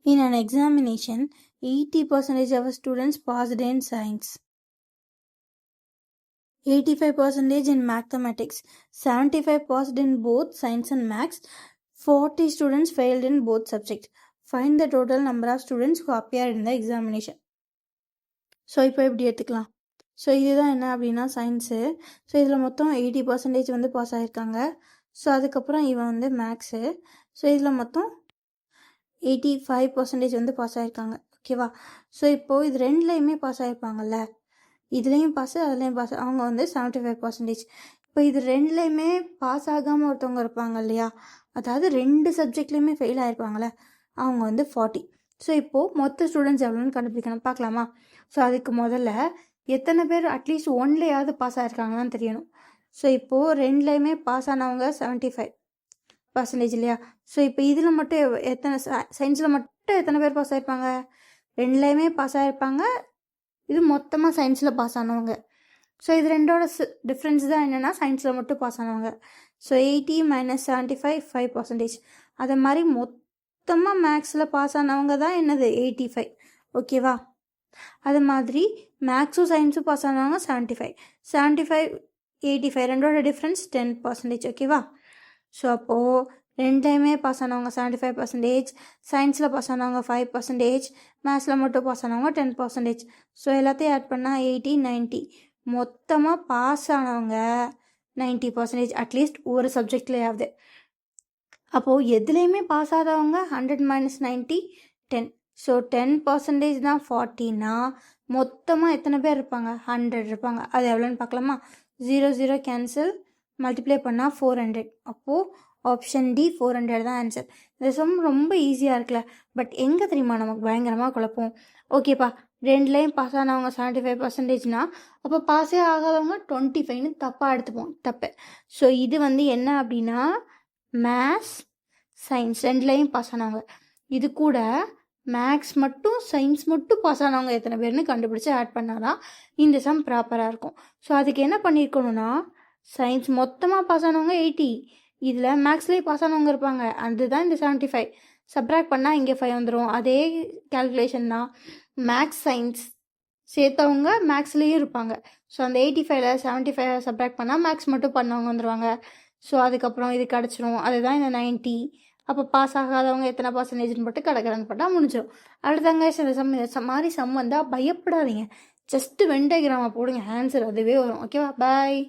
In an examination, 80% of students passed in science, 85% in mathematics, 75 passed in both science and maths, 40 students failed in both subjects. Find the total number of students who appeared in the examination. So இப்போ எப்படி எடுத்துக்கலாம்? So இதுதான் என்ன அப்படின்னா science. So இதில் மொத்தம் 80% வந்து pass ஆகிருக்காங்க. So அதுக்கப்புறம் இவன் வந்து மேக்ஸு. ஸோ இதில் மொத்தம் 85% வந்து பாஸ் ஆகிருக்காங்க. ஓகேவா? ஸோ இப்போது இது ரெண்டுலேயுமே பாஸ் ஆகிருப்பாங்கல்ல, இதுலேயும் பாஸு அதுலேயும் பாஸ், அவங்க வந்து 75%. இப்போ இது ரெண்டுலேயுமே பாஸ் ஆகாமல் ஒருத்தவங்க இருப்பாங்க இல்லையா, அதாவது 2 சப்ஜெக்ட்லேயுமே ஃபெயில் ஆகிருப்பாங்களே, அவங்க வந்து 40. ஸோ இப்போது மொத்த ஸ்டூடெண்ட்ஸ் எவ்வளோன்னு கண்டுபிடிக்கணும், பார்க்கலாமா? ஸோ அதுக்கு முதல்ல எத்தனை பேர் அட்லீஸ்ட் ஒன்லேயாவது பாஸ் ஆகிருக்காங்களான்னு தெரியணும். ஸோ இப்போது ரெண்டுலேயுமே பாஸ் ஆனவங்க 75% இல்லையா? ஸோ இப்போ இதில் மட்டும் எத்தனை, சயின்ஸில் மட்டும் எத்தனை பேர் பாஸ் ஆகிருப்பாங்க? ரெண்டுலேயுமே பாஸ் ஆகிருப்பாங்க. இது மொத்தமாக சயின்ஸில் பாஸ் ஆனவங்க. ஸோ இது ரெண்டோட டிஃப்ரென்ஸ் தான் என்னென்னா சயின்ஸில் மட்டும் பாஸ் ஆனவங்க. ஸோ 80 - 75 5%. அதை மாதிரி மொத்தமாக மேக்ஸில் பாஸ் ஆனவங்க தான் என்னது 85. ஓகேவா? அது மாதிரி மேக்ஸும் சயின்ஸும் பாஸ் ஆனவங்க 75. 75 85 ரெண்டோட டிஃப்ரென்ஸ் 10%. ஓகேவா? ஸோ அப்போது ரெண்டுலேயுமே பாஸ் ஆனவங்க 75%, சயின்ஸில் பாஸ் ஆனவங்க 5%, மேத்ஸில் மட்டும் பாஸ் ஆனவங்க 10%. ஸோ எல்லாத்தையும் ஆட் பண்ணால் 80 90, மொத்தமாக பாஸ் ஆனவங்க 90%, அட்லீஸ்ட் ஒரு சப்ஜெக்ட்லேயாவது. அப்போது எதுலேயுமே பாஸ் ஆகாதவங்க 100 - 90 10. ஸோ 10% தான் 40னா மொத்தமாக எத்தனை பேர் இருப்பாங்க? 100 இருப்பாங்க. அது எவ்வளோன்னு பார்க்கலாமா? 0 0 கேன்சல், மல்டிப்ளை பண்ணால் 400. அப்போது ஆப்ஷன் டி 400 தான் ஆன்சர். இந்த சம் ரொம்ப ஈஸியாக இருக்குல்ல, பட் எங்கே தெரியுமா நமக்கு பயங்கரமாக குழப்பம். ஓகேப்பா, ரெண்டுலேயும் பாஸ் ஆனவங்க 75%னா அப்போ பாஸே ஆகாதவங்க 25ன்னு தப்பாக எடுத்துப்போம். தப்பு. ஸோ இது வந்து என்ன அப்படின்னா மேத்ஸ் சயின்ஸ் ரெண்டுலேயும் பாஸ் ஆனவங்க. இது கூட மேக்ஸ் மட்டும் சயின்ஸ் மட்டும் பாஸ் ஆனவங்க எத்தனை பேர்னு கண்டுபிடிச்சி ஆட் பண்ணாதான் இந்த சம் ப்ராப்பராக இருக்கும். ஸோ அதுக்கு என்ன பண்ணியிருக்கணும்னா, சயின்ஸ் மொத்தமாக பாஸ் ஆனவங்க 80, இதில் மேக்ஸ்லேயே பாஸ் ஆனவங்க இருப்பாங்க, அதுதான் இந்த 75. சப்ராக்ட் பண்ணால் இங்கே 5 வந்துடும். அதே கேல்குலேஷன் தான் மேக்ஸ் சயின்ஸ் சேர்த்தவங்க மேக்ஸ்லேயும் இருப்பாங்க. ஸோ அந்த 85ல் 75 சப்ராக்ட் பண்ணால் மேக்ஸ் மட்டும் பண்ணவங்க வந்துடுவாங்க. ஸோ அதுக்கப்புறம் இது கிடச்சிரும். அதுதான் இந்த 90. அப்போ பாஸ் ஆகாதவங்க எத்தனை பர்சன்டேஜ்னு போட்டு கடற்கடன் போட்டால் முடிஞ்சிடும். அடுத்தங்க இந்த மாதிரி சம் வந்தால் பயப்படாதீங்க, ஜஸ்ட்டு வென் டயக்ராமை போடுங்க, ஆன்சர் அதுவே வரும். ஓகேவா? பாய்.